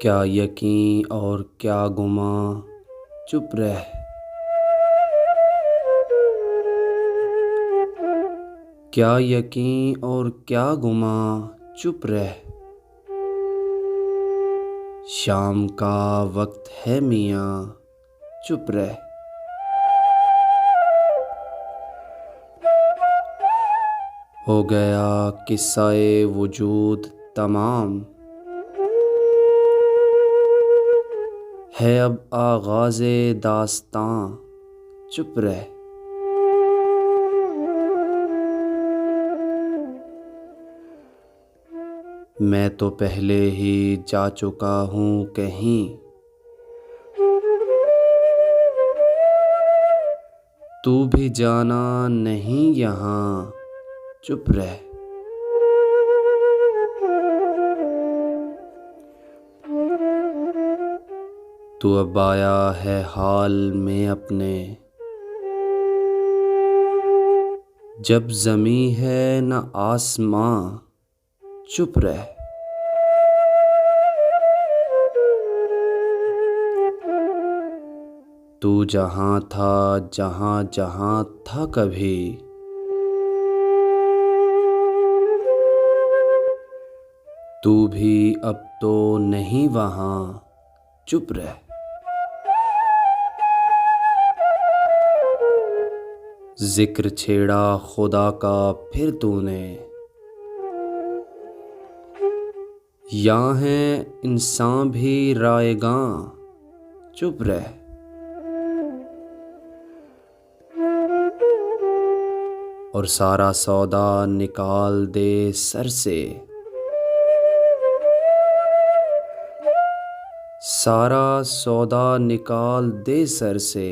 क्या यकीन और क्या गुमां, चुप रह। क्या यकीन और क्या गुमां, चुप रह। शाम का वक्त है मियाँ, चुप रह। हो गया किस्सा-ए वजूद तमाम, है अब आगाज़े दास्तां, चुप रह। मैं तो पहले ही जा चुका हूँ कहीं, तू भी जाना नहीं यहाँ, चुप रह। तू अब आया है हाल में अपने, जब ज़मीं है न आसमां, चुप रह। तू जहाँ था जहाँ जहाँ था कभी, तू भी अब तो नहीं वहाँ, चुप रह। जिक्र छेड़ा खुदा का फिर तूने, यहाँ है इंसान भी रायगां, चुप रह। और सारा सौदा निकाल दे सर से, सारा सौदा निकाल दे सर से।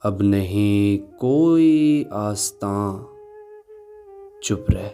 अब नहीं कोई आस्तां, चुप रह।